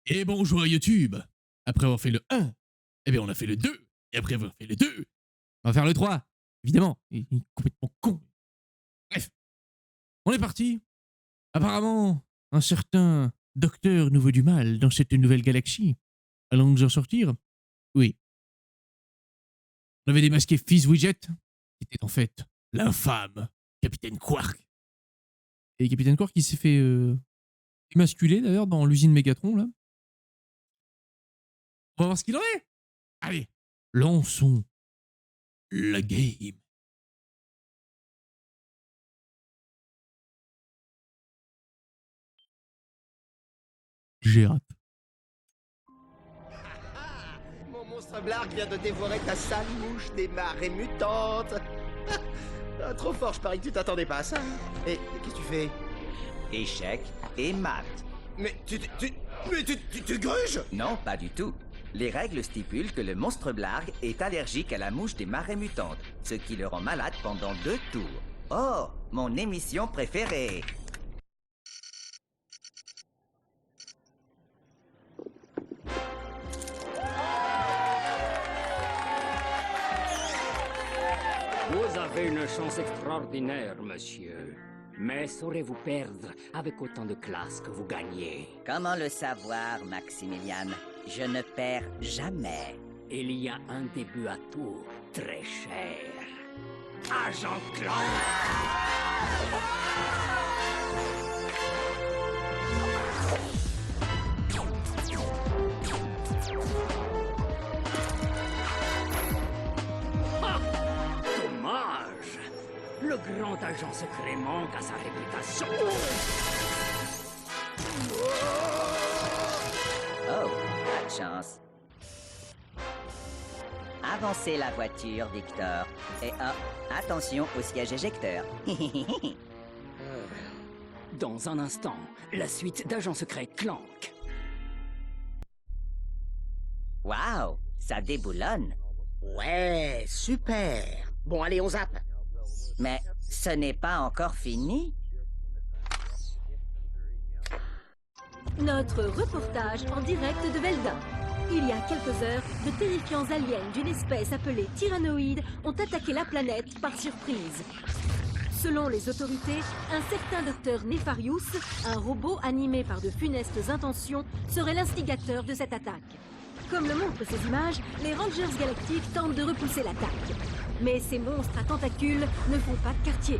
Et bonjour YouTube. Après avoir fait le 1, eh bien on a fait le 2. Et après avoir fait le 2, on va faire le 3. Évidemment. Il est complètement con. Bref, on est parti. Apparemment, un certain docteur nous veut du mal dans cette nouvelle galaxie. Allons nous en sortir? Oui. On avait démasqué Fizzwidget, qui était en fait l'infâme Capitaine Quark. Et Capitaine Quark qui s'est fait émasculer d'ailleurs dans l'usine Megatron là. On va voir ce qu'il en est. Allez, lançons la game. J'ai hâte. Mon monstre Blarg vient de dévorer ta sale mouche des marées mutantes. Ah, trop fort, je parie que tu t'attendais pas à ça. Et qu'est-ce que tu fais? Échec et mat. Mais tu gruges? Non, pas du tout. Les règles stipulent que le monstre Blarg est allergique à la mouche des marées mutantes, ce qui le rend malade pendant 2 tours. Oh, mon émission préférée. Vous avez une chance extraordinaire, monsieur. Mais saurez-vous perdre avec autant de classe que vous gagnez? Comment le savoir, Maximilian? Je ne perds jamais. Il y a un début à tout, très cher. Agent Clown! Ah! Dommage! Le grand agent secret manque à sa réputation. Oh, pas de chance. Avancez la voiture, Victor. Et attention au siège éjecteur. Dans un instant, la suite d'Agent secret Clank. Waouh, ça déboulonne. Ouais, super. Bon, allez, on zappe. Mais ce n'est pas encore fini. Notre reportage en direct de Velda. Il y a quelques heures, de terrifiants aliens d'une espèce appelée tyrannoïde ont attaqué la planète par surprise. Selon les autorités, un certain docteur Nefarius, un robot animé par de funestes intentions, serait l'instigateur de cette attaque. Comme le montrent ces images, les Rangers Galactiques tentent de repousser l'attaque. Mais ces monstres à tentacules ne font pas de quartier.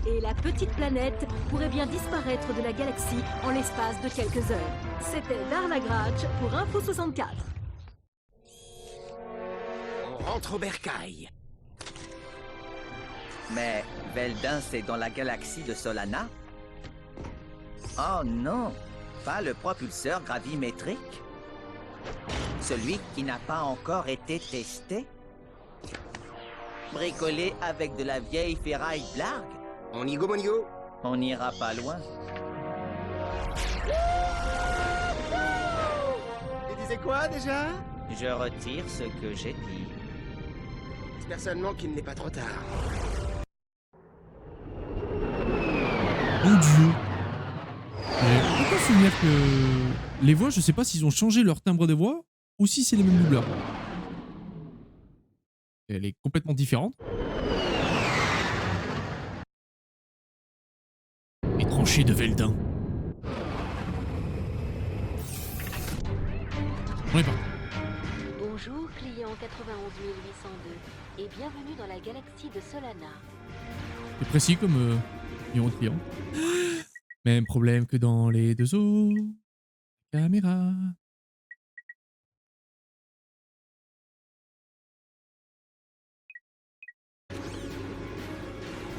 Et la petite planète pourrait bien disparaître de la galaxie en l'espace de quelques heures. C'était Darla Gratch pour Info 64. On rentre au bercail. Mais Veldin, c'est dans la galaxie de Solana? Oh non, pas le propulseur gravimétrique? Celui qui n'a pas encore été testé? Bricolé avec de la vieille ferraille Blarg? On y go, mon go. On n'ira pas loin. Tu disais quoi, déjà? Je retire ce que j'ai dit. J'espère seulement qu'il n'est pas trop tard. Mon Dieu. J'ai aucun souvenir que les voix, je sais pas s'ils ont changé leur timbre de voix ou si c'est les mêmes doubleurs. Elle est complètement différente. Les tranchées de Veldin. On est parti. Bonjour, client 91 802, et bienvenue dans la galaxie de Solana. C'est précis comme numéro de client. Même problème que dans les deux autres. Caméra.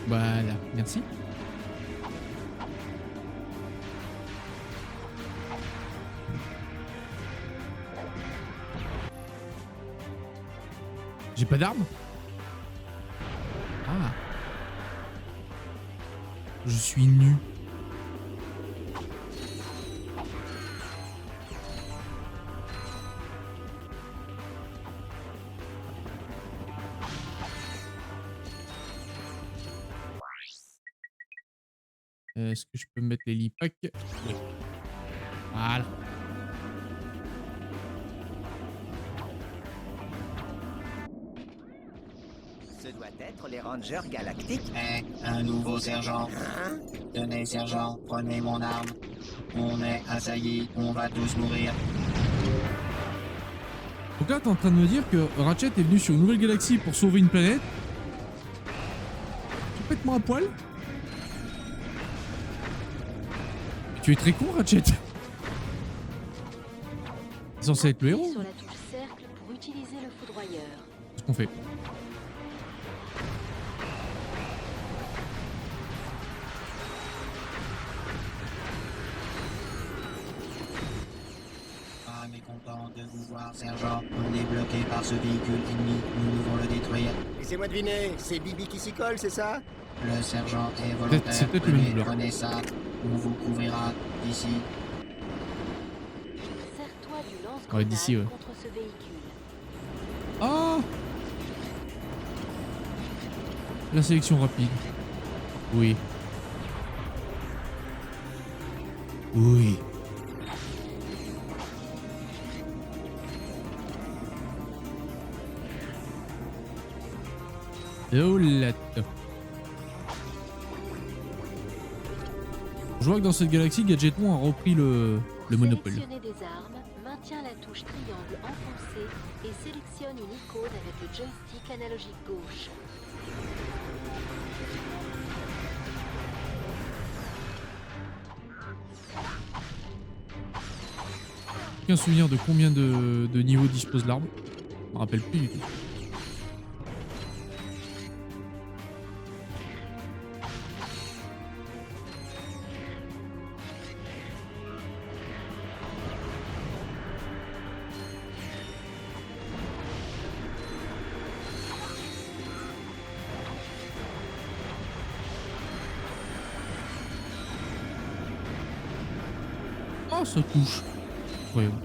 Voilà, merci. J'ai pas d'arme? Ah. Je suis nu. Est-ce que je peux mettre les lipacks? Oui. Voilà. Ce doit être les Rangers galactiques. Eh, un nouveau sergent. Hein? Tenez, sergent, prenez mon arme. On est assaillis, on va tous mourir. Donc là, t'es en train de me dire que Ratchet est venu sur une nouvelle galaxie pour sauver une planète. Complètement à poil. Tu es très con, Ratchet. T'es censé être le héros. Sur la touche cercle pour utiliser le foudroyeur. C'est ce qu'on fait. Ah, mécontent de vous voir, sergent. On est bloqué par ce véhicule ennemi, nous devons le détruire. Laissez-moi deviner, c'est Bibi qui s'y colle, c'est ça? Le sergent est volontaire. C'est peut-être le même doubleur. Prenez ça, on vous couvrira d'ici. Sers-toi du Ouais, lance-grenade d'ici, ouais. contre ce véhicule. Ah, la sélection rapide. Oui. Oui. Oh là. Je vois que dans cette galaxie, Gadgeton a repris le monopole. Sélectionnez des armes, maintiens la touche triangle enfoncée et sélectionne une icône avec le joystick analogique gauche. Aucun souvenir de combien de niveaux dispose l'arme. Je me rappelle plus du tout. Oh, ça touche. Incroyable.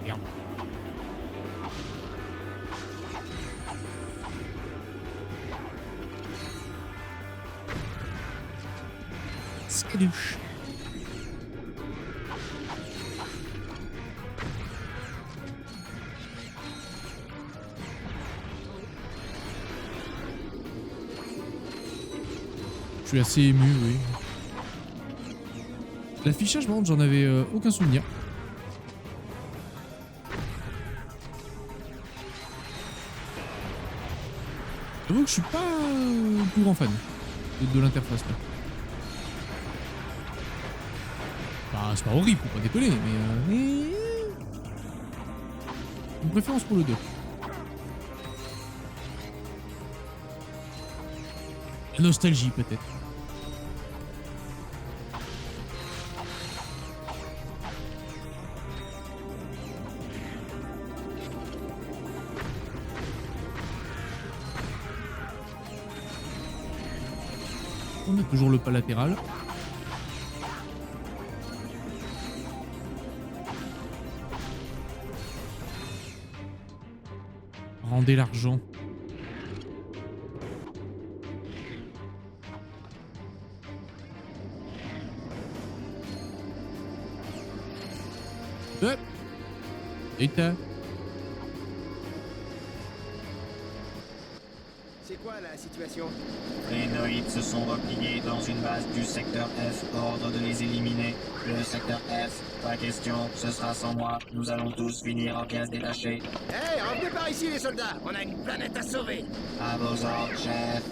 Merde. Skadouche. Je suis assez ému, oui. L'affichage, par contre, j'en avais aucun souvenir. J'avoue que je suis pas le plus grand fan de l'interface là. Bah, c'est pas horrible, faut pas déconner, mais une préférence pour le 2. La nostalgie peut-être. On a toujours le pas latéral. Rendez l'argent. Hop. Et t'as. C'est quoi la situation? Les Noïdes se sont repliés dans une base du secteur F, ordre de les éliminer. Le secteur F, pas question, ce sera sans moi. Nous allons tous finir en pièces détachées. Hé, revenez par ici les soldats, on a une planète à sauver. À vos ordres, chef.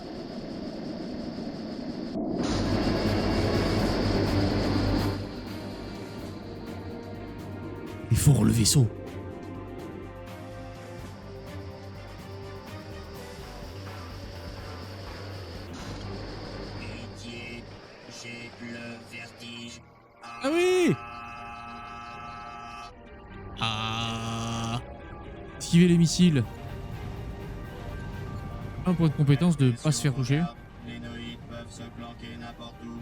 Il faut relever le vaisseau. Pitié, j'ai le vertige. Ah oui. Ah. Esquiver les missiles. Un point de compétence de pas se faire toucher. Les Noïdes peuvent se planquer n'importe où.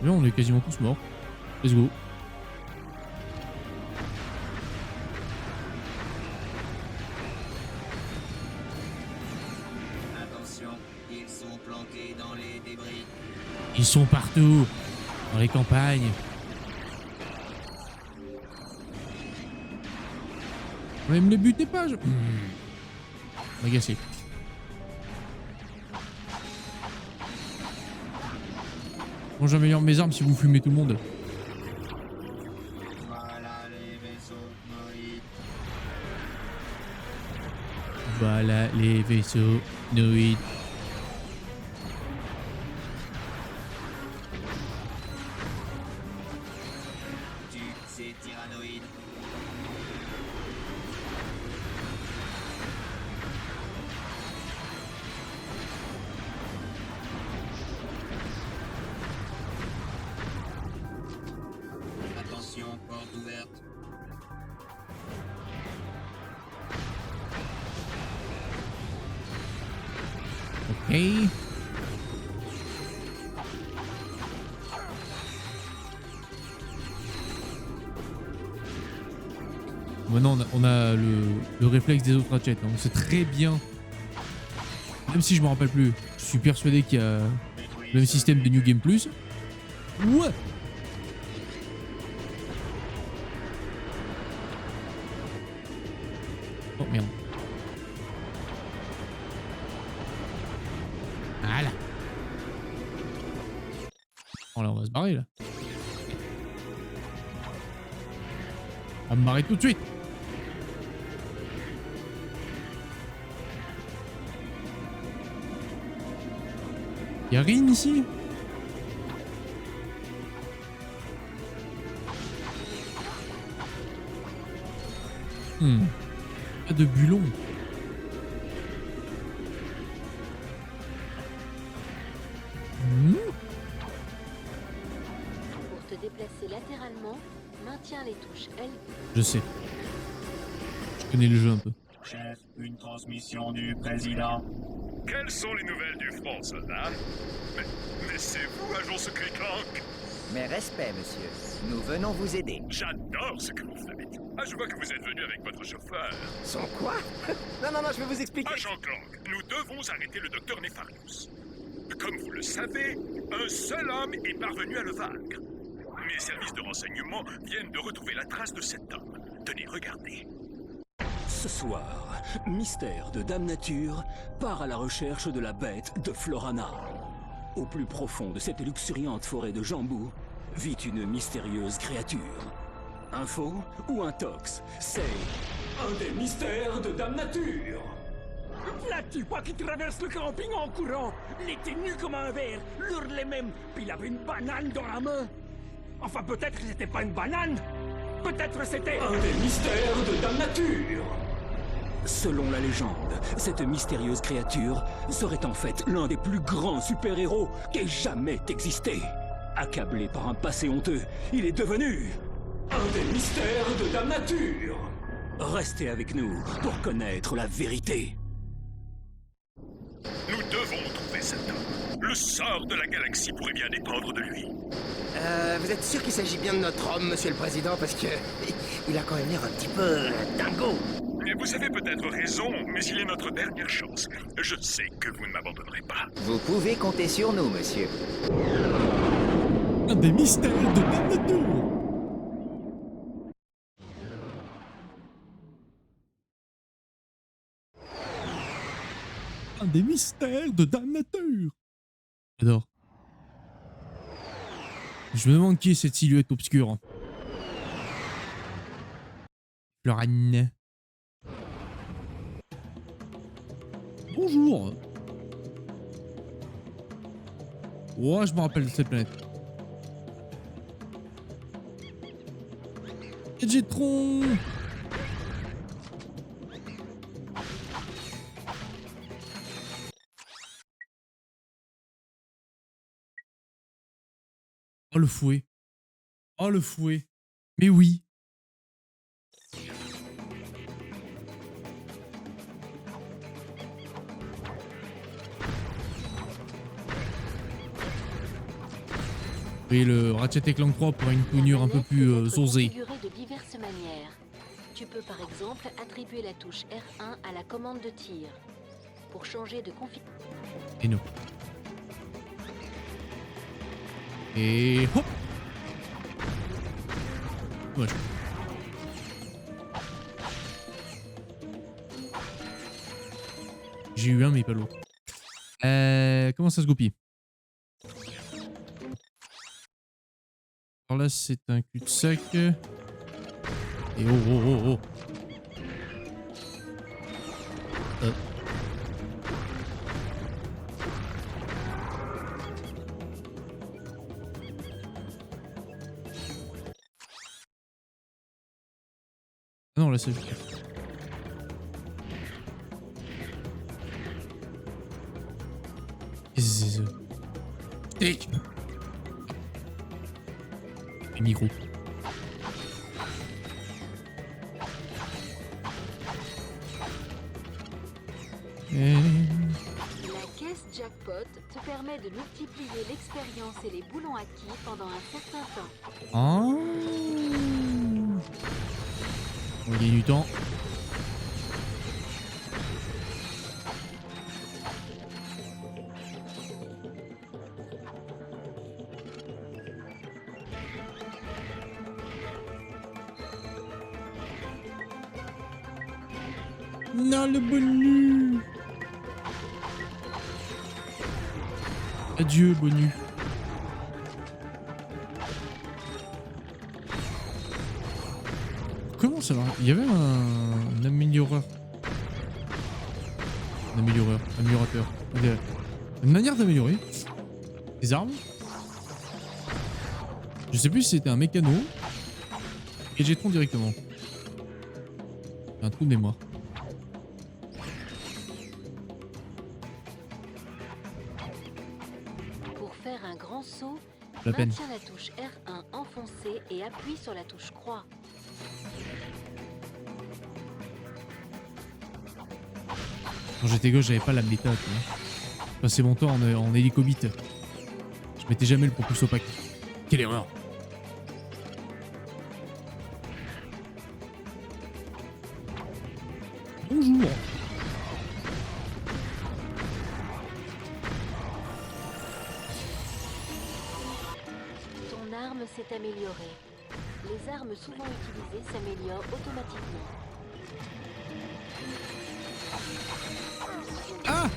Là, on est quasiment tous morts. Let's go. Ils sont planqués dans les débris. Ils sont partout, dans les campagnes. Mais me les butez pas, je... Agacé. Bon, j'améliore mes armes si vous fumez tout le monde. Voilà les vaisseaux Noïdes. Voilà les vaisseaux Noïdes. Tu, c'est tyrannoïde. Attention, porte ouverte. Ok. Maintenant, on a le réflexe des autres Ratchet. Hein. On sait très bien. Même si je me rappelle plus, je suis persuadé qu'il y a le même système de New Game Plus. Ouais. Oh merde. Voilà. Oh là, on va se barrer là. On va me barrer tout de suite. Y'a rien ici? Pas de bulon. Pour te déplacer latéralement, maintiens les touches L. Je sais. Je connais le jeu un peu. Chef, une transmission du président. Quelles sont les nouvelles du front, soldat? Mais c'est vous, agent secret Clank? Mes respects, monsieur. Nous venons vous aider. J'adore ce que vous faites. Ah, je vois que vous êtes venu avec votre chauffeur. Son quoi? Non, je vais vous expliquer. Agent Clank, nous devons arrêter le docteur Nefarius. Comme vous le savez, un seul homme est parvenu à le vaincre. Mes services de renseignement viennent de retrouver la trace de cet homme. Tenez, regardez. Ce soir, Mystère de Dame Nature part à la recherche de la bête de Florana. Au plus profond de cette luxuriante forêt de Jambou vit une mystérieuse créature. Un faux ou un tox, c'est un des mystères de Dame Nature. Là-tu vois qui traverse le camping en courant? Il était nu comme un verre, l'hurlait même, puis il avait une banane dans la main. Enfin, peut-être que c'était pas une banane. Peut-être c'était... Un des mystères de Dame Nature. Selon la légende, cette mystérieuse créature serait en fait l'un des plus grands super-héros qui ait jamais existé. Accablé par un passé honteux, il est devenu un des mystères de Dame Nature. Restez avec nous pour connaître la vérité. Nous devons trouver cet homme. Le sort de la galaxie pourrait bien dépendre de lui. Vous êtes sûr qu'il s'agit bien de notre homme, monsieur le président? Parce que... il a quand même l'air un petit peu... dingo. Mais vous avez peut-être raison, mais il est notre dernière chance. Je sais que vous ne m'abandonnerez pas. Vous pouvez compter sur nous, monsieur. Un des mystères de Dame Nature. Un des mystères de Dame Nature. J'adore. Je me demande qui est cette silhouette obscure. Florane. Bonjour. Ouais, je me rappelle de cette planète. Jetron. Oh le fouet. Oh le fouet. Mais oui. Et le Ratchet & Clank 3 pour une tournure un peu plus osée. De diverses manières. Tu peux par exemple attribuer la touche R1 à la commande de tir. Pour changer de configuration. Et non. Et hop. Ouais. J'ai eu un mais pas l'autre. Comment ça se goupille? Alors là c'est un cul-de-sac. Et oh oh oh oh. Ah non là c'est... Steak. Les micros. La caisse jackpot te permet de multiplier l'expérience et les boulons acquis pendant un certain temps. Oh. On gagne du temps. Non, le bonus. Adieu, bonus. Comment ça va? Il y avait un amélioreur. Un améliorateur. Une manière d'améliorer les armes. Je sais plus si c'était un mécano. Et j'ai trop directement. J'ai un trou de mémoire. Saut, la peine. maintiens la touche R1 enfoncée et appuie sur la touche croix. Quand j'étais gauche, j'avais pas la méta. Je passais mon temps en hélicobite. Je mettais jamais le propulse opaque. Quelle erreur! Bonjour! S'est amélioré. Les armes souvent utilisées s'améliorent automatiquement. Ah!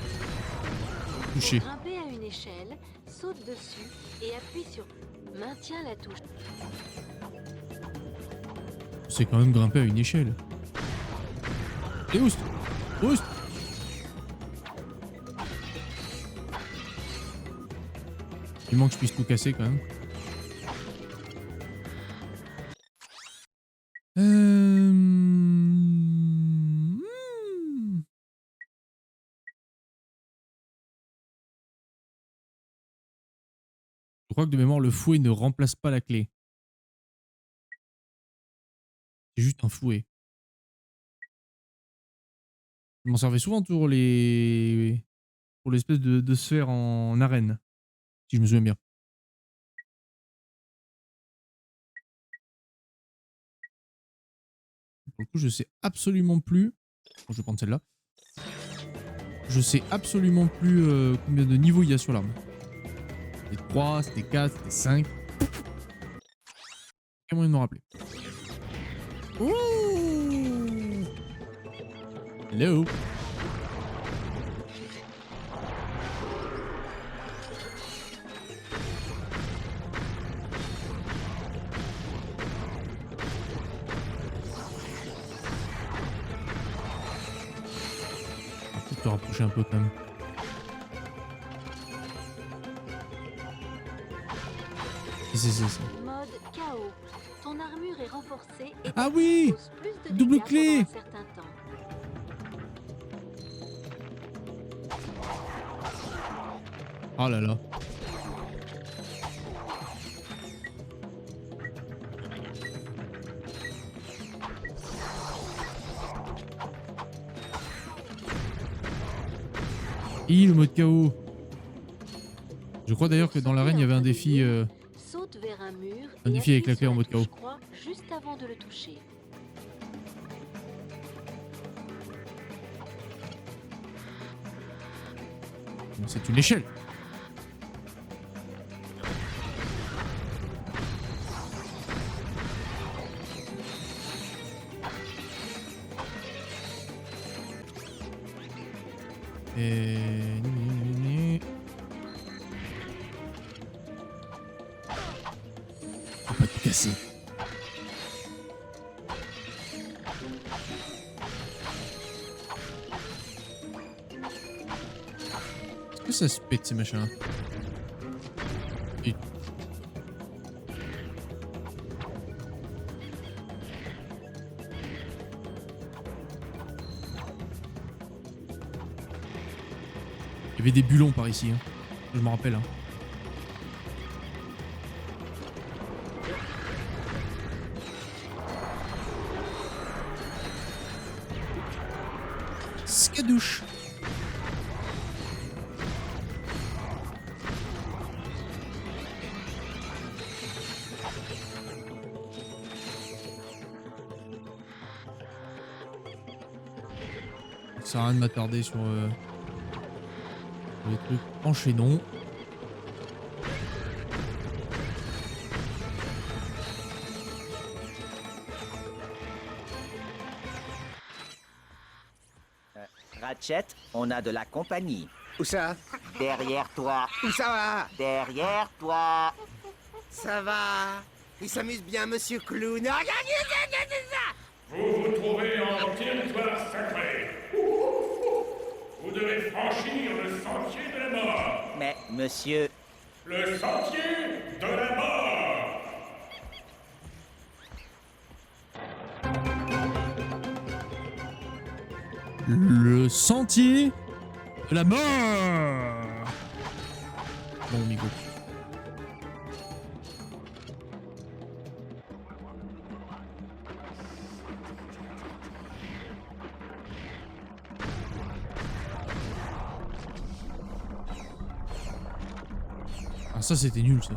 Touché. Grimper à une échelle, saute dessus et appuie sur maintiens la touche. C'est quand même grimper à une échelle. Et oust! Oust! Il manque que je puisse tout casser quand même. Je crois que de mémoire, le fouet ne remplace pas la clé. C'est juste un fouet. Je m'en servais souvent pour les... pour l'espèce de sphère en arène. Si je me souviens bien. Pour le coup, je sais absolument plus... Bon, je vais prendre celle-là. Je sais absolument plus combien de niveaux il y a sur l'arme. C'était 3, c'était 4, c'était 5. Quel moyen de me rappeler. Ouh. Hello. On peut te rapprocher un peu quand même. C'est ça. Mode KO. Ton armure est renforcée et ah oui, plus de double clé. Oh là là. Et le mode KO. Je crois d'ailleurs que dans l'arène il y avait un défi. Saute vers un mur. Un défi avec la clé en mode KO. Juste avant de le toucher. C'est une échelle. Et... Faut pas tout casser. Est-ce que ça se pète ces machins? Et... Il y avait des bulons par ici, hein. Je me rappelle. Hein. Skadouche. Ça sert à rien de m'attarder sur les trucs. Enchaînons. Ratchet, on a de la compagnie. Où ça? Derrière toi. Où ça va? Derrière toi. Ça va. Il s'amuse bien, monsieur Clown. Ah, Vous vous trouvez en territoire sacré. Vous devez franchir le sentier de la mort. Mais, monsieur... Le sentier de la mort. Le sentier de la mort. Bon, Migo. Ah, ça c'était nul ça.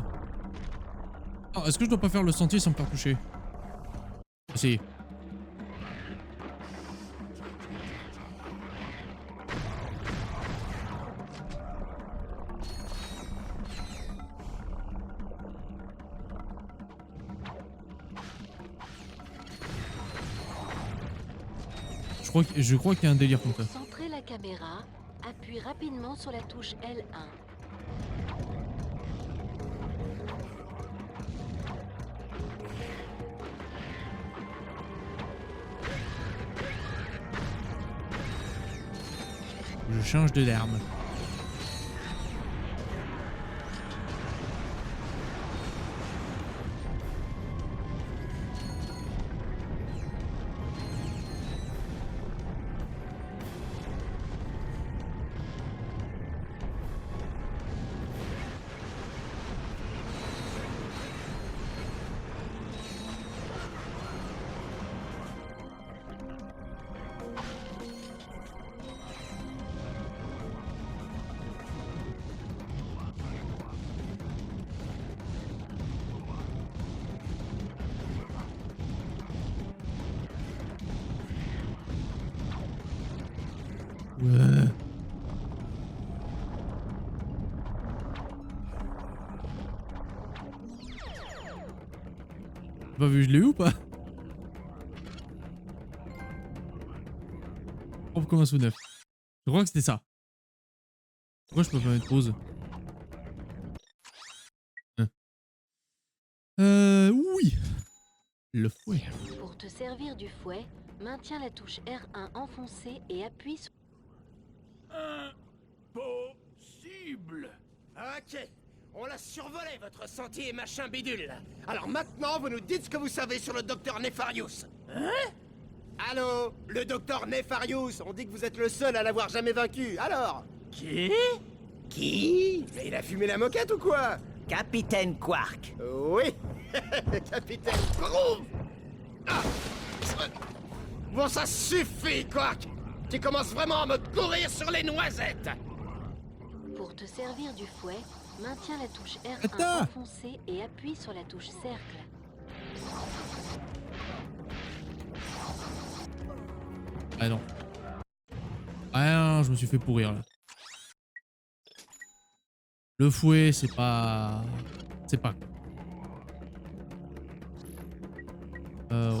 Ah, est-ce que je dois pas faire le sentier sans me faire toucher? Essayez. Je crois qu'il y a un délire comme ça. Centrez la caméra, appuie rapidement sur la touche L1. Je change de l'arme. Ouais. T'as pas vu je l'ai eu ou pas? Propre comme un sous neuf. Je crois que c'était ça. Pourquoi je peux pas mettre pause? Oui. Le fouet. Pour te servir du fouet, maintiens la touche R1 enfoncée et appuie sur... Impossible. Ok, on l'a survolé, votre sentier et machin bidule. Alors maintenant, vous nous dites ce que vous savez sur le docteur Nefarius. Hein? Allô, le docteur Nefarius, on dit que vous êtes le seul à l'avoir jamais vaincu, alors? Qui? Mais il a fumé la moquette ou quoi? Capitaine Quark. Oui, Capitaine Groove. Ah. Bon, ça suffit, Quark. Tu commences vraiment à me courir sur les noisettes. Pour te servir du fouet, maintiens la touche R1 enfoncée et appuie sur la touche cercle. Ah non. Ah non, je me suis fait pourrir là. Le fouet, c'est pas... C'est pas... Ouais.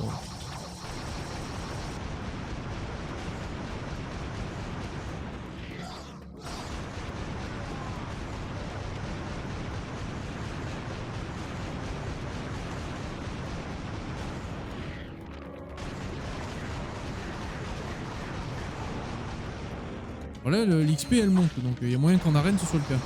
Voilà, l'XP elle monte, donc il y a moyen qu'en arène ce soit le cas.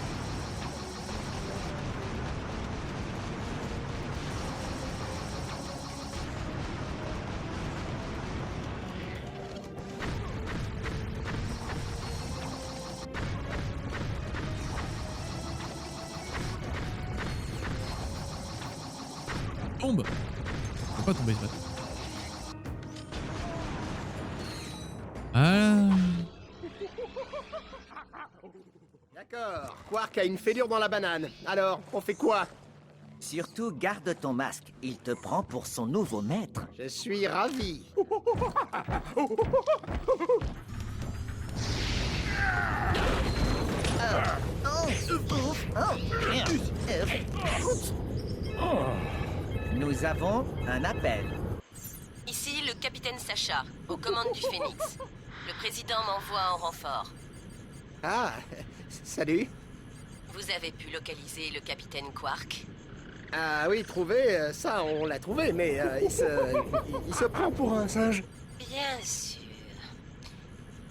Tombe! Il faut pas tomber ce bâtard. Ah. D'accord, Quark a une fêlure dans la banane. Alors, on fait quoi? Surtout garde ton masque, il te prend pour son nouveau maître. Je suis ravi. Nous avons un appel. Ici le capitaine Sacha, aux commandes du Phénix. Le président m'envoie en renfort. Ah, salut. Vous avez pu localiser le capitaine Quark? Ah oui, trouvé, ça on l'a trouvé, mais il se prend pour un singe. Bien sûr.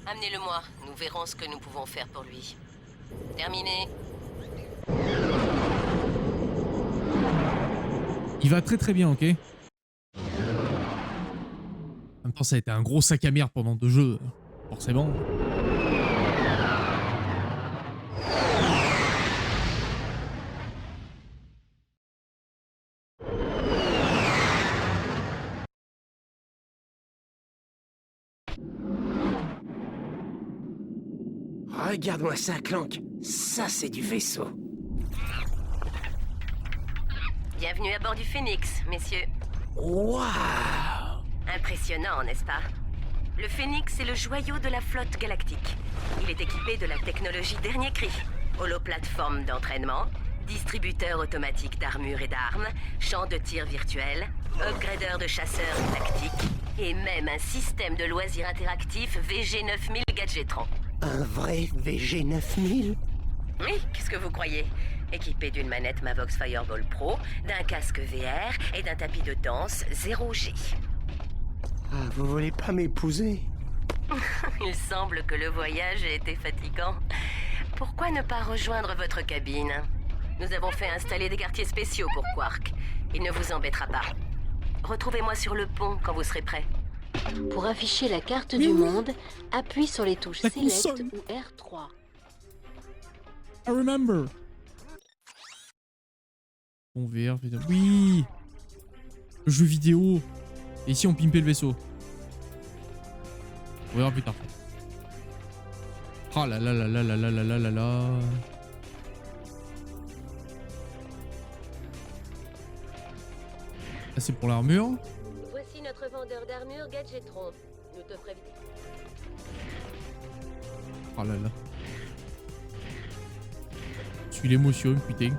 Amenez-le-moi, nous verrons ce que nous pouvons faire pour lui. Terminé. Il va très très bien, ok? En même temps, ça a été un gros sac à merde pendant 2 jeux, forcément. Regarde-moi ça, Clank. Ça, c'est du vaisseau. Bienvenue à bord du Phénix, messieurs. Waouh! Impressionnant, n'est-ce pas? Le Phénix est le joyau de la flotte galactique. Il est équipé de la technologie dernier cri. Holoplateforme d'entraînement, distributeur automatique d'armure et d'armes, champ de tir virtuel, upgrader de chasseurs tactiques, et même un système de loisirs interactif VG9000 Gadgetron. Un vrai VG9000? Oui, qu'est-ce que vous croyez? Équipé d'une manette Mavox Fireball Pro, d'un casque VR et d'un tapis de danse 0G. Ah, vous voulez pas m'épouser? Il semble que le voyage ait été fatigant. Pourquoi ne pas rejoindre votre cabine? Nous avons fait installer des quartiers spéciaux pour Quark. Il ne vous embêtera pas. Retrouvez-moi sur le pont quand vous serez prêt. Pour afficher la carte du monde, appuie sur les touches La Select console. ou R3. I remember. Bon, VR, oui. Le jeu vidéo. Et ici, on pimpait le vaisseau. On verra plus tard. Oh là là là là là là là là là là. Ça, c'est pour l'armure. Voici notre vendeur d'armure Gadgetron. Nous te prévenons. Oh là là. Je suis l'émotion, putain.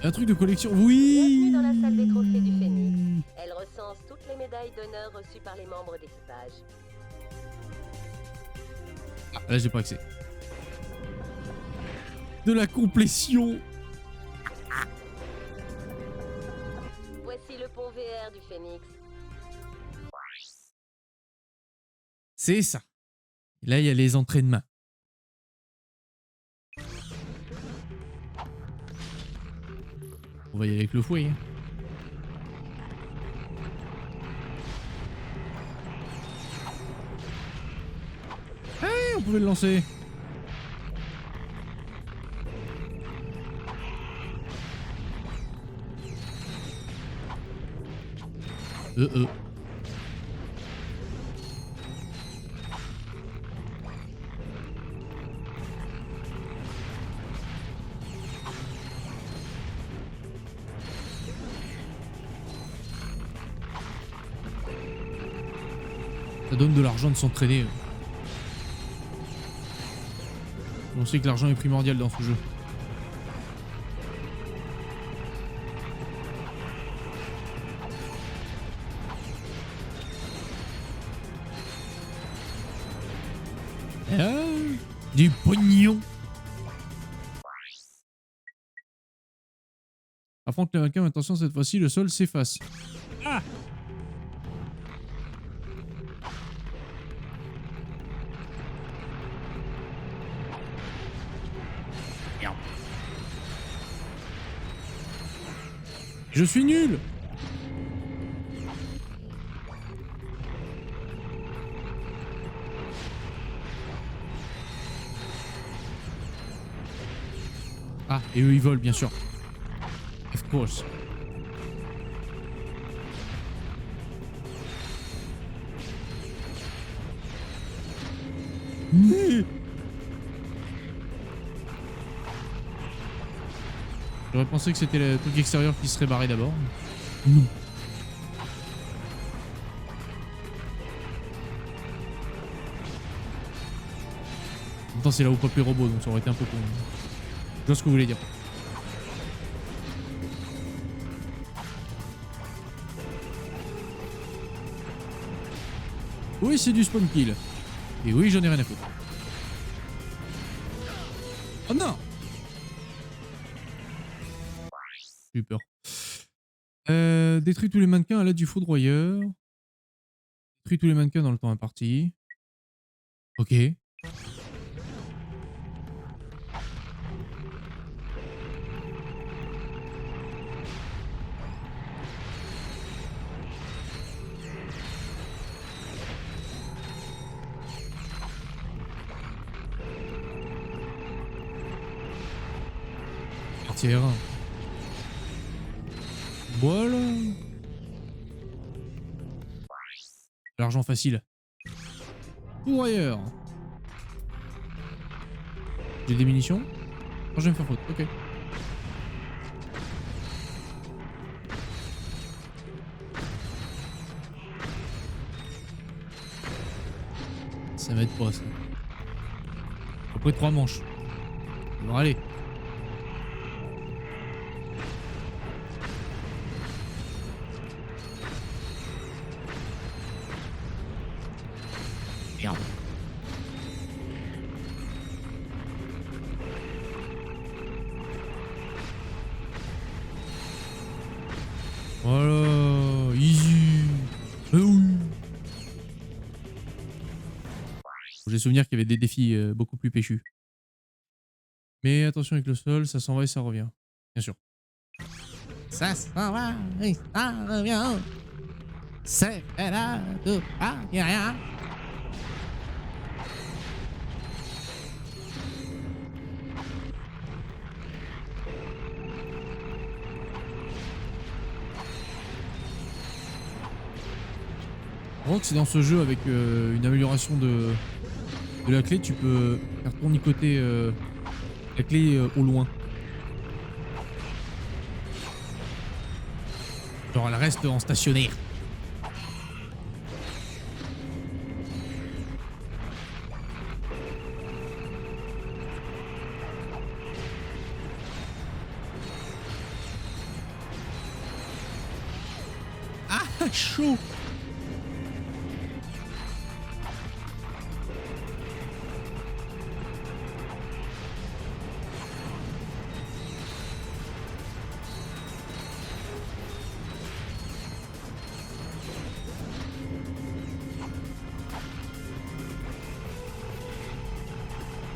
Un truc de collection, oui. Bienvenue dans la salle des trophées du Phénix. Elle recense toutes les médailles d'honneur reçues par les membres d'équipage. Ah, là, j'ai pas accès. De la complétion. Voici le pont VR du Phénix. C'est ça. Et là, il y a les entraînements. On va y aller avec le fouet. Hein. Hey, on pouvait le lancer. Ça donne de l'argent de s'entraîner. On sait que l'argent est primordial dans ce jeu. Ah, du pognon. Affronte les mannequins, attention cette fois-ci le sol s'efface. Ah! Merde. Je suis nul! Ah, et eux ils volent bien sûr. Of course. J'aurais pensé que c'était le truc extérieur qui serait barré d'abord. Non. En même temps, c'est là où pop les robots, donc ça aurait été un peu con. Je vois ce que vous voulez dire. Oui, c'est du spawn kill. Et oui, j'en ai rien à foutre. Oh non! J'ai eu peur. Détruis tous les mannequins à l'aide du foudroyeur. Détruis tous les mannequins dans le temps imparti. Ok. Partir. Voilà. L'argent facile. Foudroyeur. J'ai des munitions. Oh, je vais me faire foutre. Ok. Ça m'aide pas ça. Après 3 manches. Bon allez. Merde. Voilà, easy. Oui. J'ai souvenir qu'il y avait des défis beaucoup plus péchus. Mais attention avec le sol, ça s'en va et ça revient. Bien sûr. Ça s'en va et ça revient. C'est là, tout, ah, y'a rien. Je crois que c'est dans ce jeu avec une amélioration de la clé, tu peux faire tournicoter la clé au loin. Genre elle reste en stationnaire. Ah, chaud!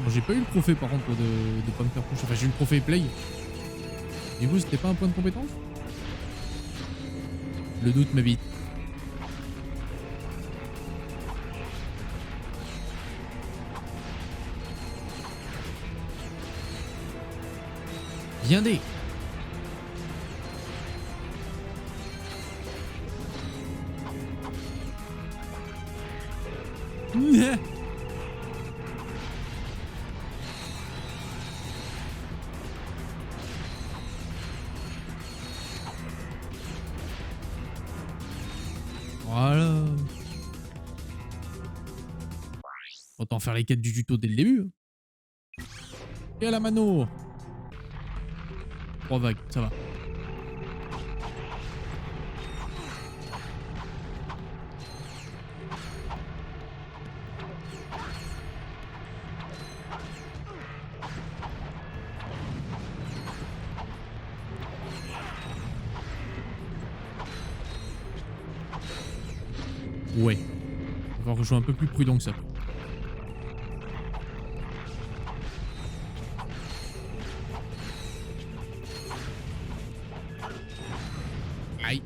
J'ai pas eu le trophée par contre de pas me faire push. Enfin j'ai eu le trophée play. Du coup c'était pas un point de compétence? Le doute m'habite. Viendez. Voilà. Autant faire les quêtes du tuto dès le début. Et à la mano. 3 vagues, ça va. Ouais. On va falloir que je sois un peu plus prudent que ça. Aïe.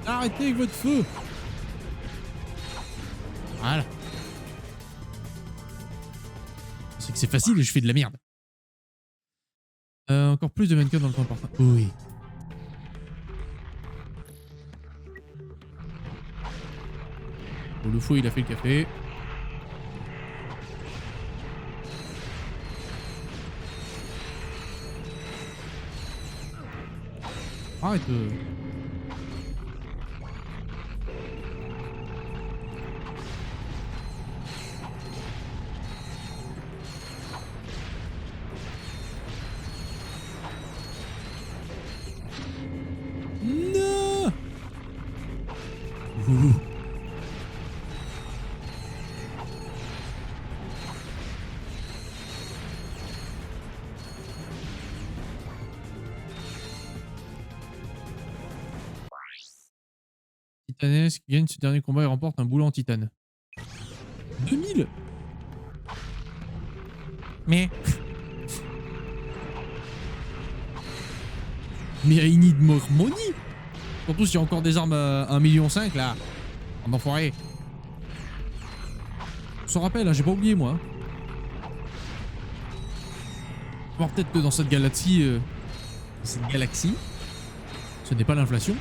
Arrêtez avec votre feu. Voilà. C'est que c'est facile et je fais de la merde. Encore plus de mannequins dans le temps important. Oui. Bon, le fou il a fait le café. Arrête. Non. Ouh. Titanesque gagne ce dernier combat et remporte un boulet en titane. 2000. Mais I need more money. Surtout s'il y a encore des armes à 1,5 million là. En enfoiré. On s'en rappelle, hein, j'ai pas oublié moi. Bon, peut-être que dans cette galaxie, ce n'est pas l'inflation.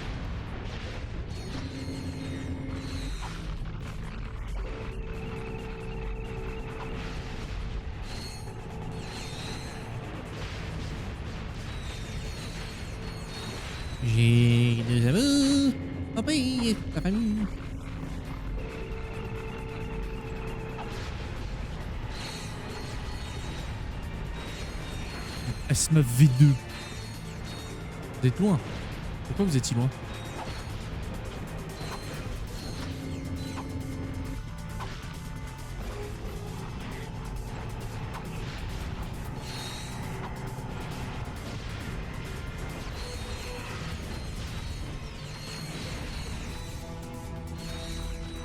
J'ai des amours, papi et ta famille. Asma V2. Vous êtes loin. Pourquoi vous êtes si loin?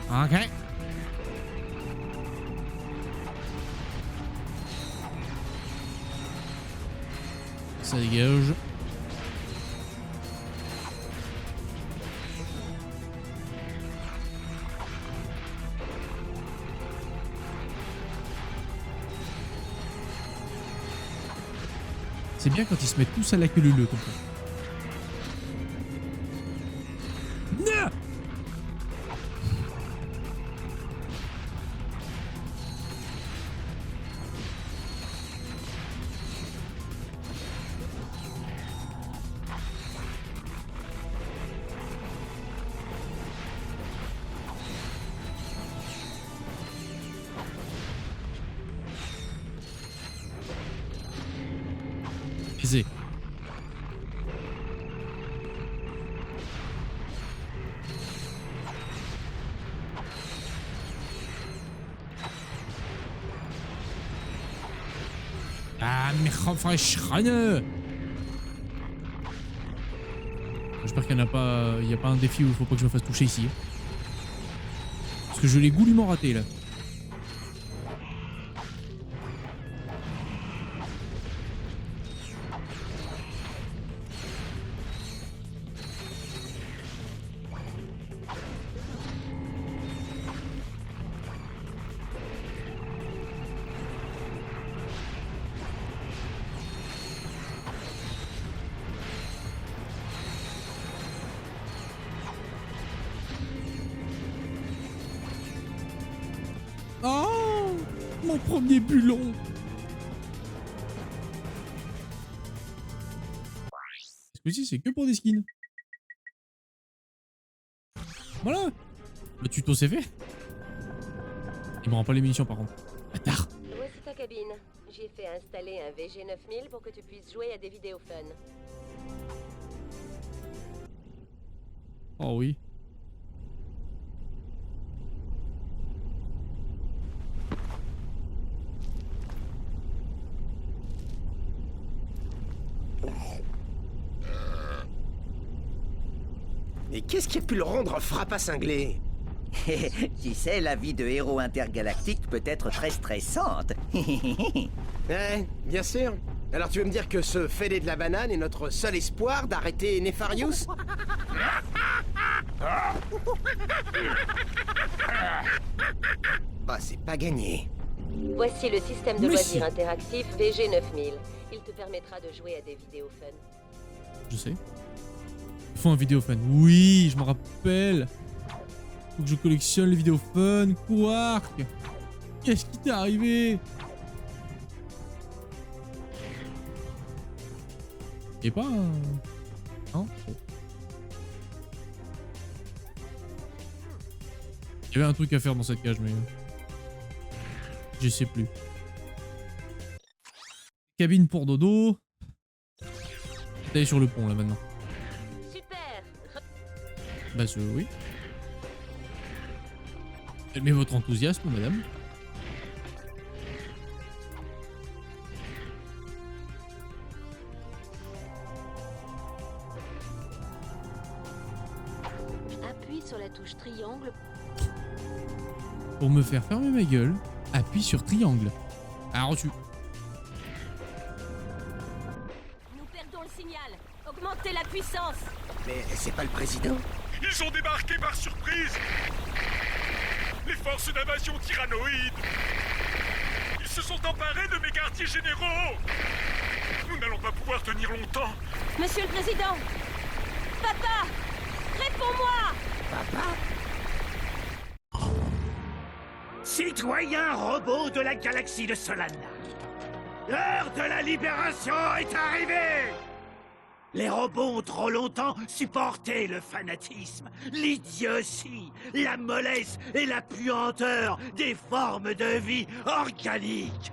Ok. Ça dégage. C'est bien quand ils se mettent tous à la queue leu comme ça. Non! Aisé. Ah, mais Schreine. J'espère qu'il n'y en a pas. Il n'y a pas un défi où il faut pas que je me fasse toucher ici. Parce que je l'ai goulûment raté là. Mon premier bulon. Ce coup-ci, c'est que pour des skins. Voilà. Le tuto c'est fait. Il me rend pas les munitions par contre. Bâtard. Voici ta cabine. J'ai fait installer un VG9000 pour que tu puisses jouer à des vidéos fun. Oh oui. Mais qu'est-ce qui a pu le rendre frappa cinglé? Tu sais, la vie de héros intergalactique peut être très stressante. Ouais, bien sûr. Alors tu veux me dire que ce fêlé de la banane est notre seul espoir d'arrêter Nefarious? Bah, c'est pas gagné. Voici le système de loisirs interactif VG9000. Il te permettra de jouer à des vidéos fun. Je sais. Il faut un vidéo fun. Oui, je me rappelle. Faut que je collectionne les vidéos fun. Quark. Qu'est-ce qui t'est arrivé? Et pas un... Hein? Il y avait un truc à faire dans cette cage, mais... Je sais plus. Cabine pour dodo. T'es sur le pont, là, maintenant. Super. Bah, oui. Calmez votre enthousiasme, madame. Appuie sur la touche triangle. Pour me faire fermer ma gueule, appuie sur triangle. Ah, reçu. Nous perdons le signal. Augmentez la puissance. Mais c'est pas le président? Ils ont débarqué par surprise. Les forces d'invasion tyrannoïdes. Ils se sont emparés de mes quartiers généraux. Nous n'allons pas pouvoir tenir longtemps. Monsieur le Président. Papa, réponds-moi. Papa? Citoyens robots de la galaxie de Solana, l'heure de la libération est arrivée! Les robots ont trop longtemps supporté le fanatisme, l'idiotie, la mollesse et la puanteur des formes de vie organiques.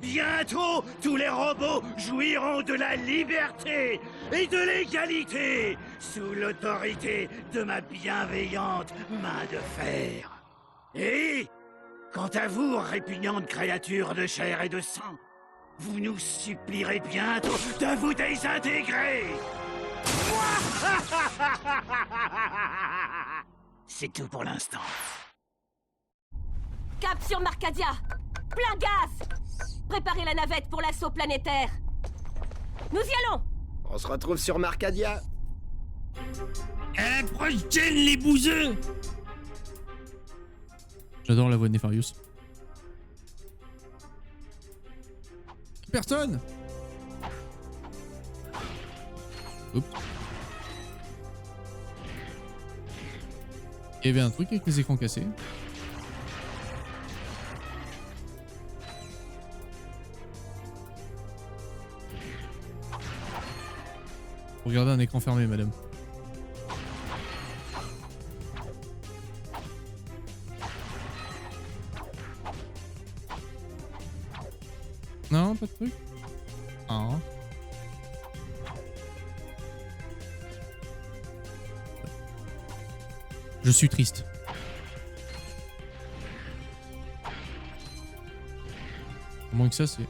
Bientôt, tous les robots jouiront de la liberté et de l'égalité sous l'autorité de ma bienveillante main de fer. Et, quant à vous, répugnantes créatures de chair et de sang, vous nous supplierez bientôt de vous désintégrer. C'est tout pour l'instant. Cap sur Marcadia. Plein gaz. Préparez la navette pour l'assaut planétaire. Nous y allons. On se retrouve sur Marcadia. À la prochaine, les bouseux. J'adore la voix de Nefarious. Personne. Oups. Il y avait un truc avec les écrans cassés. Regardez un écran fermé, madame. Non, pas de truc. Ah. Je suis triste. Au moins que ça, c'est...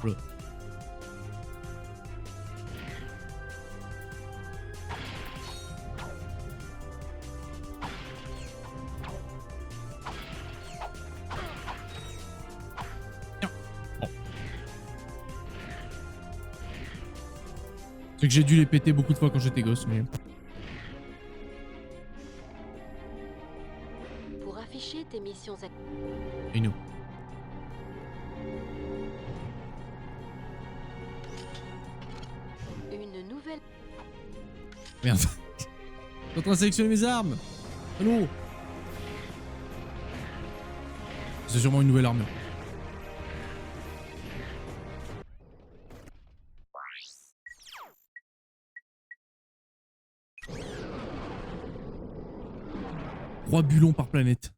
Voilà. C'est que j'ai dû les péter beaucoup de fois quand j'étais gosse, mais... Pour afficher tes missions Et nous. Une nouvelle... Merde. suis en train de sélectionner mes armes. Allô. C'est sûrement une nouvelle armure. Trois bulons par planète.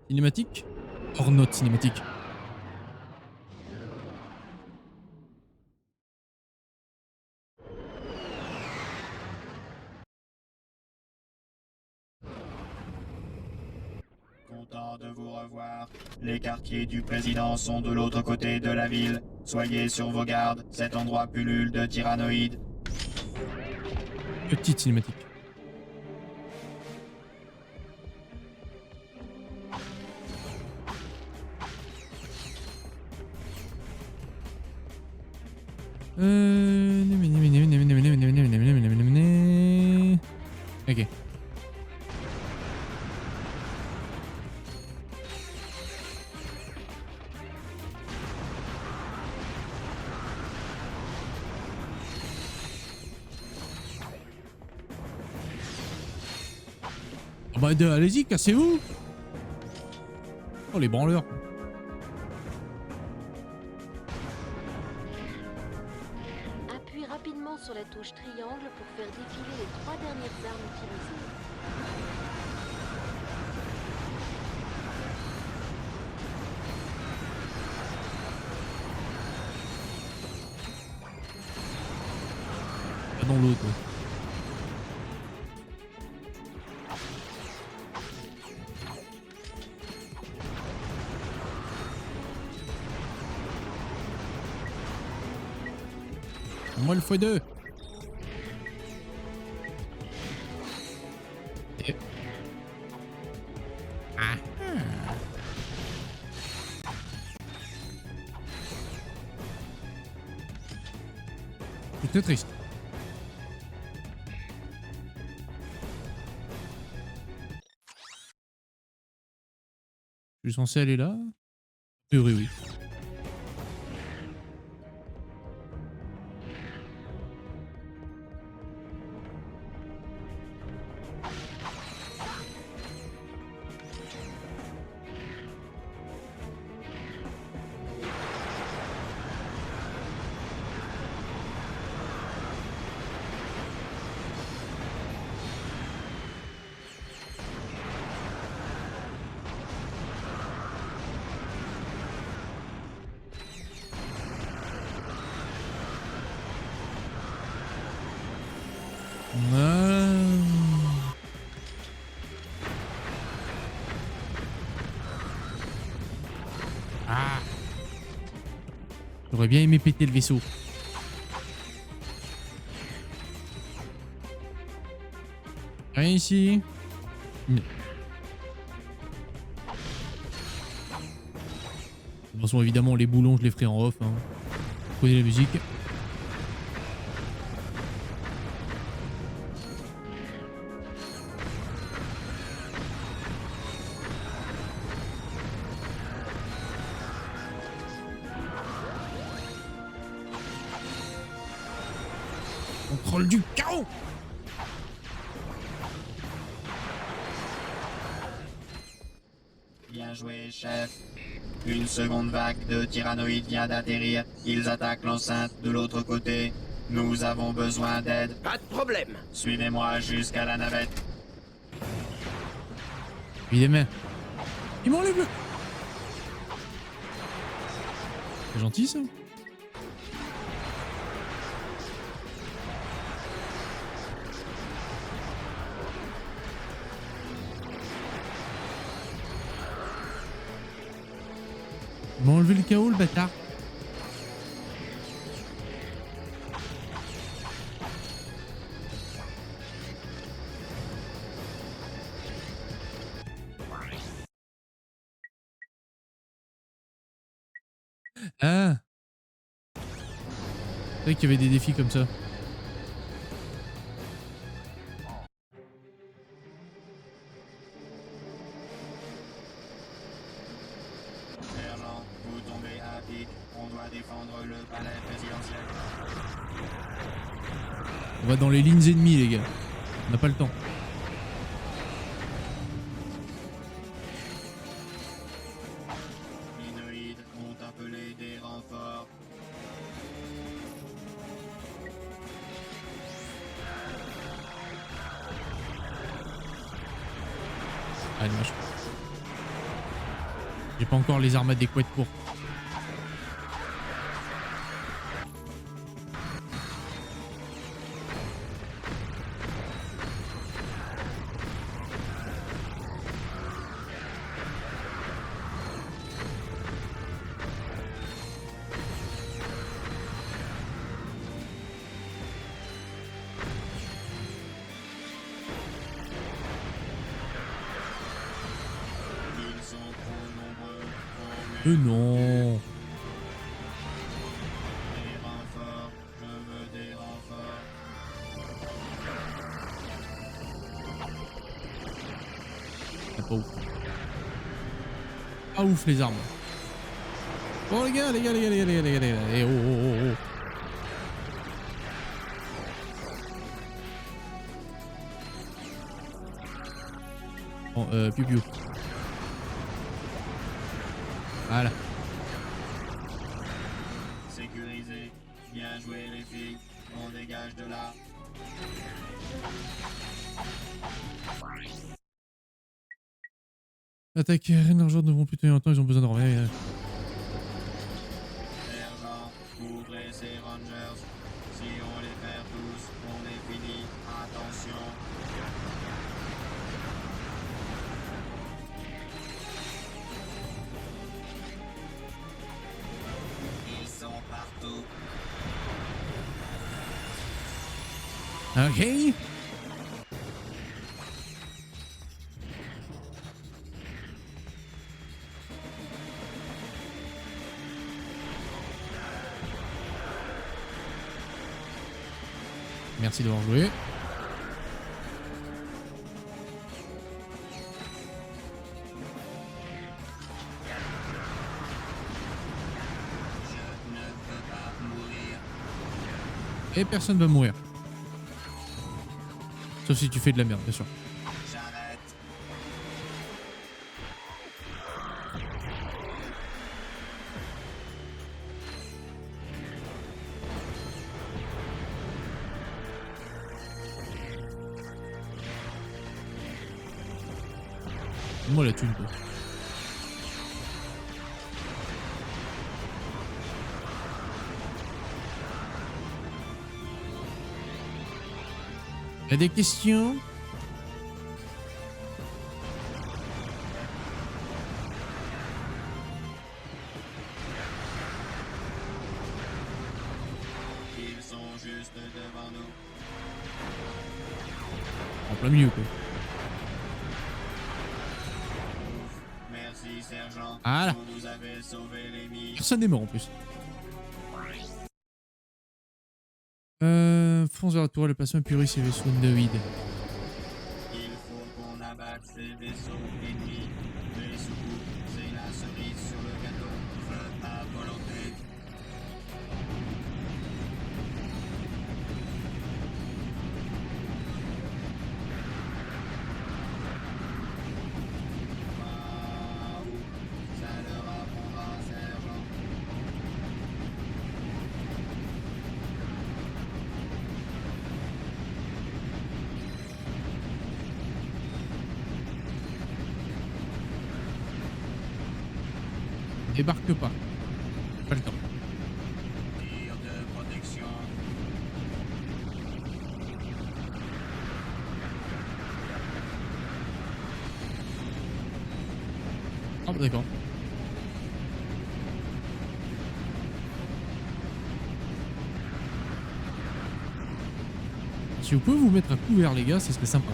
Cinématique? Hors note cinématique. Content de vous revoir. Les quartiers du président sont de l'autre côté de la ville. Soyez sur vos gardes, cet endroit pullule de tyrannoïdes. Petite cinématique. Ok. Ah bah allez-y, cassez-vous. Oh les branleurs. Appuie rapidement sur la touche triangle pour faire défiler les 3 dernières armes utilisées. Pas dans l'autre. Moi le x2. Et... Ah. C'est très triste. Je suis censé aller là? Oui, oui, oui. Ah. J'aurais bien aimé péter le vaisseau. Rien ici. Non. De toute façon, évidemment, les boulons, je les ferai en off. Hein. Vous connaissez la musique. Contrôle du chaos. Bien joué, chef. Une seconde vague de tyrannoïdes vient d'atterrir. Ils attaquent l'enceinte de l'autre côté. Nous avons besoin d'aide. Pas de problème. Suivez-moi jusqu'à la navette. Évidemment. Il m'enlève le... C'est gentil ça. Il m'a enlevé le chaos, le bâtard. Ah. C'est vrai qu'il y avait des défis comme ça. galactique. On doit défendre le palais présidentiel. On va dans les lignes ennemies, les gars. On n'a pas le temps. Humanoïdes ont appelé des renforts. Ah, dommage. J'ai pas encore les armes adéquates pour. Ils sont trop nombreux pour Non. des renforts. Je veux des renforts. C'est pas ouf. Pas ouf les armes. Bon les gars, les gars. Eh, oh, oh, oh. Bon, piou piou. Voilà. Sécurisé. Bien joué les filles. On dégage de là. Attaque, rien d'argent ne vont plus tenir longtemps, ils ont besoin de revenir. Sergent, couvrez ces rangers. Si on les perd tous, on est fini. Attention. Ils sont partout. Ok. Merci d'avoir joué. Je ne peux pas mourir. Et personne va mourir. Sauf si tu fais de la merde, bien sûr. J'arrête. Moi la thune quoi. Y'a des questions? Ils sont juste devant nous. En plein milieu quoi. Merci, sergent. Voilà. Vous nous avez sauvé les mises. Personne n'est mort en plus. Fonce vers la tour, le placement purifie ces vaisseaux humanoïdes. Il faut qu'on abatte ces vaisseaux ennemis. Les secours, c'est la cerise sur le gâteau. Feu à volonté. Waouh, ça leur apprendra, sergent. Débarque pas. Pas le temps. Tir de protection. Ah bah d'accord. Si vous pouvez vous mettre à couvert les gars, ce serait sympa.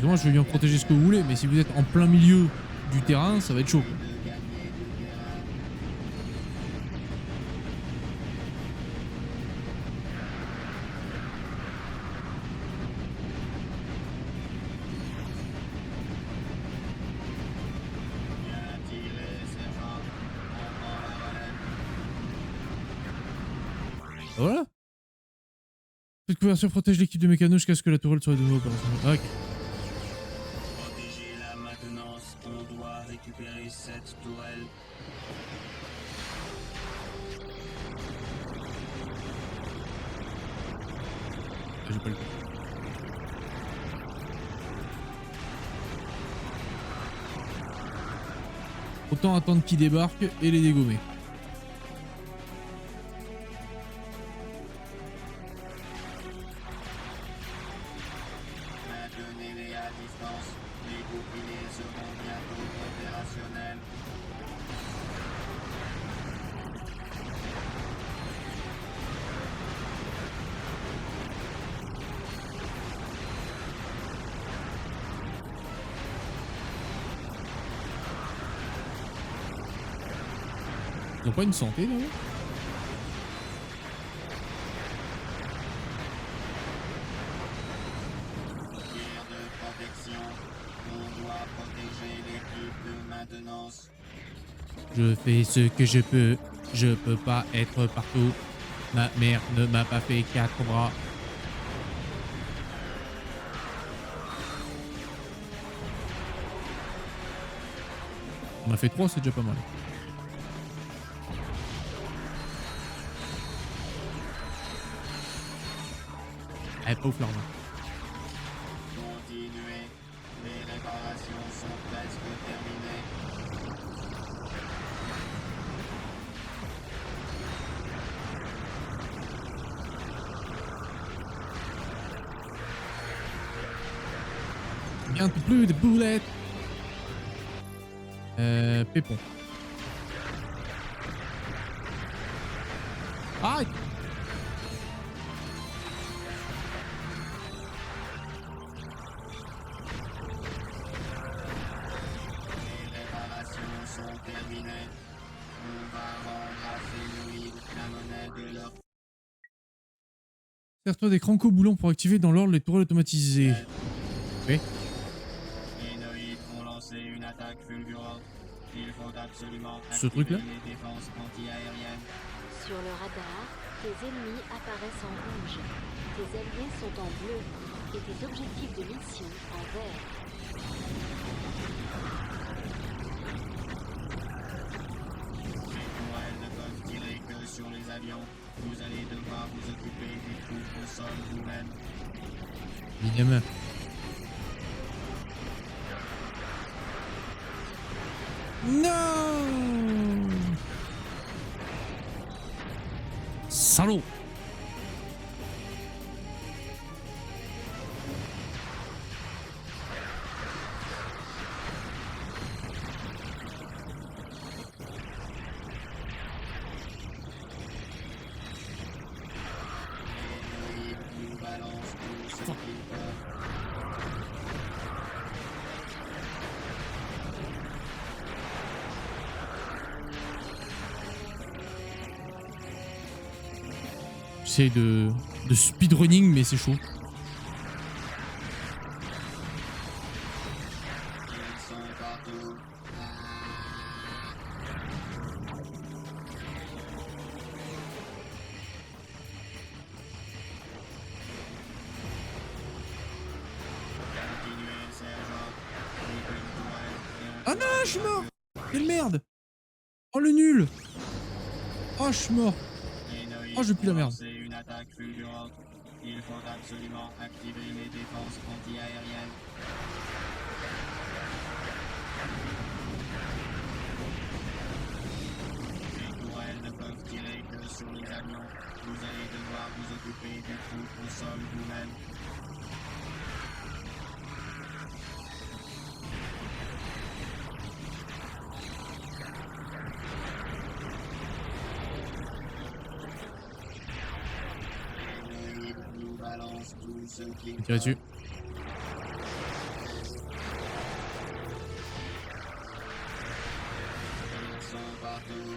Excusez-moi, je vais bien protéger ce que vous voulez, mais si vous êtes en plein milieu du terrain, ça va être chaud. Quoi. Voilà. Cette couverture protège l'équipe de mécano jusqu'à ce que la tourelle soit de nouveau opérationnelle. Ah, ok. Protéger la maintenance, on doit récupérer cette tourelle. Ah, j'ai pas le temps. Autant attendre qu'ils débarquent et les dégommer. Maintenez-les à distance. Les boucliers seront bientôt opérationnels. Ils ont pas une santé, non? Tir de protection. On doit protéger l'équipe de maintenance. Je fais ce que je peux. Je peux pas être partout. Ma mère ne m'a pas fait 4 bras. On a fait 3, c'est déjà pas mal. Eh, pas ouf l'arme. Continuez. Les réparations sont presque terminées. Bientôt plus de boulettes. Pépon. Arrête! Les réparations sont terminées. On va rendre à Phénoïde la monnaie de leur Sers-toi des crankos boulons pour activer dans l'ordre les tourelles automatisées. Oui. Phénoïdes ont lancé une attaque fulgurante. Il faut absolument Ce truc-là? activer les défenses anti-aériennes. Sur le radar, tes ennemis apparaissent en rouge, tes alliés sont en bleu et tes objectifs de mission en vert. Les tourelles ne peuvent tirer que sur les avions. Vous allez devoir vous occuper des troupes au sol vous-même. Évidemment. Non! Salaud! Phénoïdes nous balancent tout ce qu'ils peuvent. J'essaie de speedrunning, mais c'est chaud. Ils sont partout. Continuez, sergent. Prenez une tourelle et on Ah non, je suis mort! Quelle merde! Oh le nul! Oh, je suis mort! Phénoïdes Oh, j'ai plus la ont merde. lancé une attaque fulgurante. Il faut absolument activer les défenses anti-aériennes. Les tourelles ne peuvent tirer que sur les avions. Vous allez devoir vous occuper des troupes au sol vous-même. Phénoïdes nous balance tout ce qu'ils Je vais tirer dessus. Ils sont partout.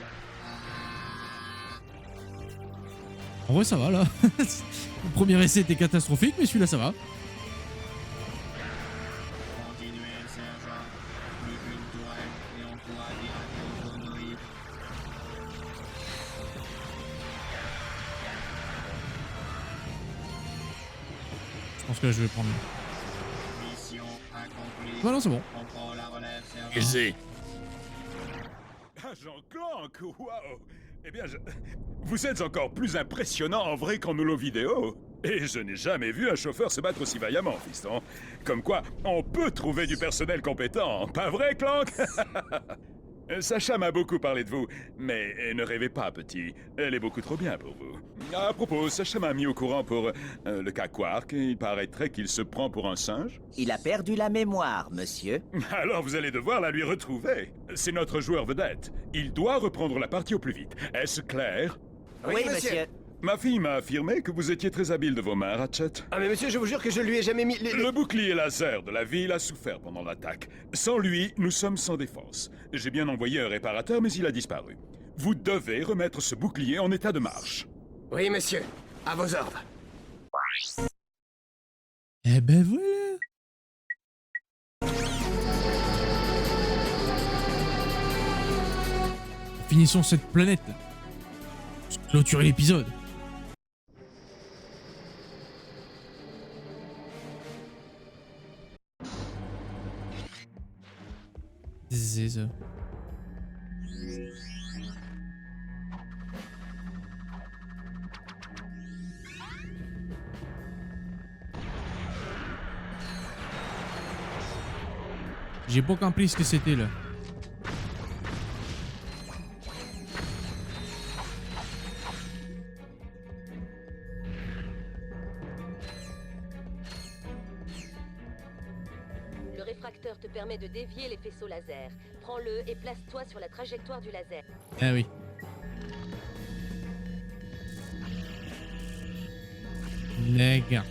En vrai, ça va là. Le premier essai était catastrophique, mais celui-là, ça va. Continuez, sergent. Plus qu'une tourelle et on pourra dirailler aux monoïdes. Je pense que là, je vais prendre. Mission accomplie. Bah non, c'est bon. Contrôle à relève, sergent. Aisé. Agent Clank, waouh! Eh bien, vous êtes encore plus impressionnant en vrai qu'en holo vidéo. Et je n'ai jamais vu un chauffeur se battre aussi vaillamment, fiston. Comme quoi, on peut trouver du personnel compétent, pas vrai, Clank? Sacha m'a beaucoup parlé de vous, mais ne rêvez pas, petit. Elle est beaucoup trop bien pour vous. À propos, Sacha m'a mis au courant pour le cas Quark. Il paraîtrait qu'il se prend pour un singe. Il a perdu la mémoire, monsieur. Alors vous allez devoir la lui retrouver. C'est notre joueur vedette. Il doit reprendre la partie au plus vite. Est-ce clair? Oui, monsieur. Ma fille m'a affirmé que vous étiez très habile de vos mains, Ratchet. Ah mais monsieur, je vous jure que je lui ai jamais mis... Le bouclier laser de la ville a souffert pendant l'attaque. Sans lui, nous sommes sans défense. J'ai bien envoyé un réparateur, mais il a disparu. Vous devez remettre ce bouclier en état de marche. Oui, monsieur. À vos ordres. Eh ben voilà. Finissons cette planète. Clôturer l'épisode. C'est ça. J'ai pas compris ce que c'était là. Le réfracteur te permet de dévier les faisceaux laser. Prends-le et place-toi sur la trajectoire du laser. Ah oui. D'accord.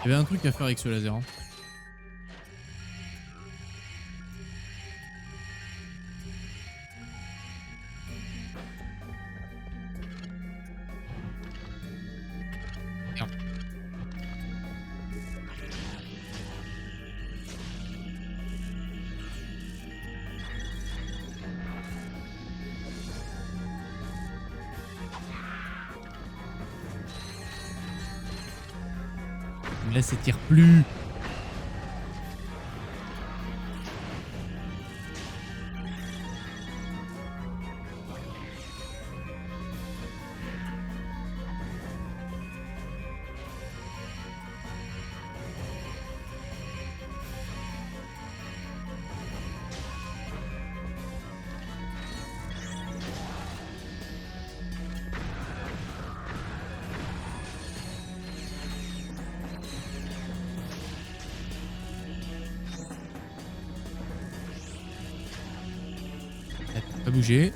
Il y avait un truc à faire avec ce laser. Hein. Merde. Là, ça tire plus. Pas bouger.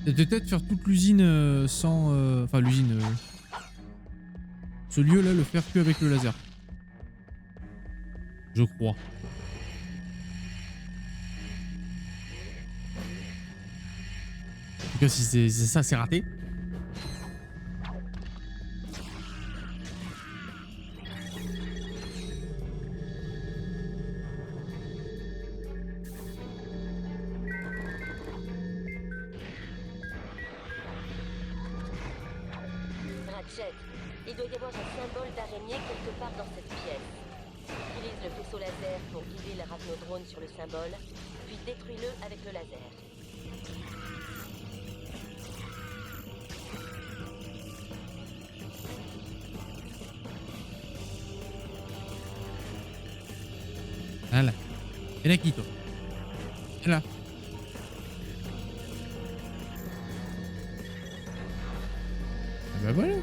Peut-être faire toute l'usine sans... Enfin l'usine... Ce lieu-là, le faire que avec le laser. Je crois. En tout cas, si c'est ça, c'est raté. Ratchet, il doit y avoir un symbole d'araignée quelque part dans cette pièce. Utilise le faisceau laser pour guider le raphnodrone sur le symbole, puis détruis-le avec le laser. Voilà. Et la quito. Et là. Ah bah voilà.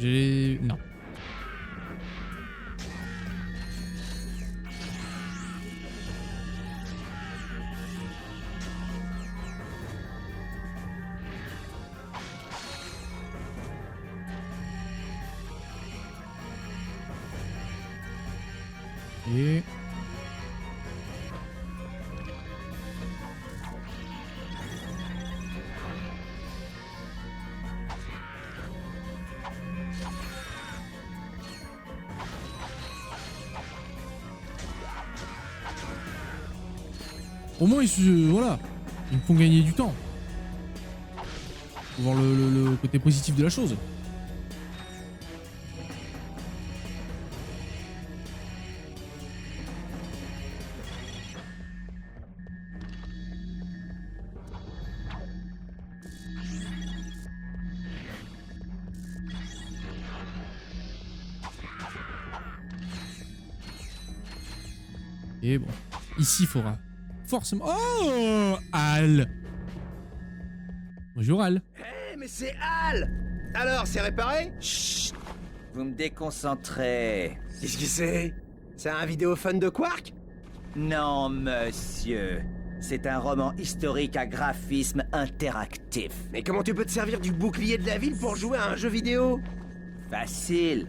J'ai... Non. Au moins, voilà. Ils me font gagner du temps. Faut voir le côté positif de la chose. Et bon, ici, il faudra forcément... Oh, Al. Bonjour, Al. Hé, mais c'est Al! Alors, c'est réparé? Chut! Vous me déconcentrez. Qu'est-ce que c'est? C'est un vidéophone de Quark? Non, monsieur. C'est un roman historique à graphisme interactif. Mais comment tu peux te servir du bouclier de la ville pour jouer à un jeu vidéo? Facile.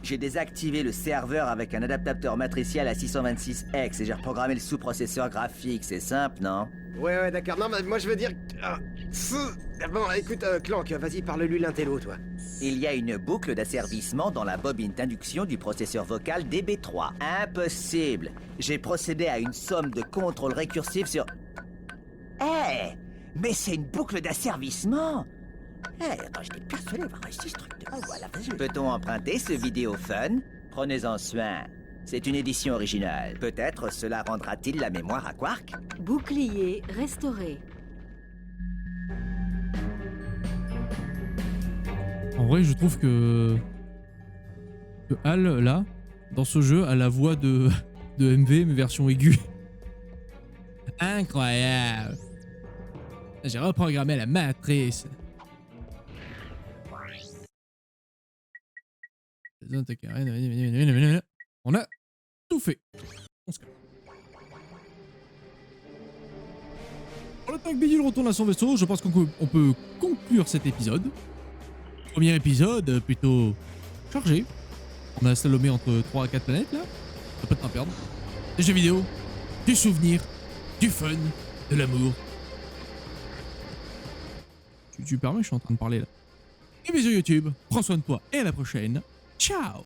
J'ai désactivé le serveur avec un adaptateur matriciel à 626X et j'ai reprogrammé le sous-processeur graphique. C'est simple, non? Ouais, d'accord. Non, mais moi je veux dire... Bon, écoute, Clank, vas-y, parle-lui l'intello, toi. Il y a une boucle d'asservissement dans la bobine d'induction du processeur vocal DB3. Impossible. J'ai procédé à une somme de contrôles récursifs sur... Mais c'est une boucle d'asservissement. Attends, j'étais persuadé d'avoir réussi ce truc de... Oh, voilà, peut-on emprunter ce vidéophone? Prenez-en soin. C'est une édition originale. Peut-être cela rendra-t-il la mémoire à Quark? Bouclier restauré. En vrai, je trouve que Al, là, dans ce jeu, a la voix de MV, mais version aiguë. Incroyable. J'ai reprogrammé la matrice. On a tout fait. On se calme. Pour le temps que Bidule retourne à son vaisseau, je pense qu'on peut conclure cet épisode. Premier épisode plutôt chargé. On a slalomé entre 3 à 4 planètes là. Pas de temps à perdre. Des jeux vidéo, du souvenir, du fun, de l'amour. Tu permets, je suis en train de parler là. Et bisous YouTube, prends soin de toi et à la prochaine. Ciao!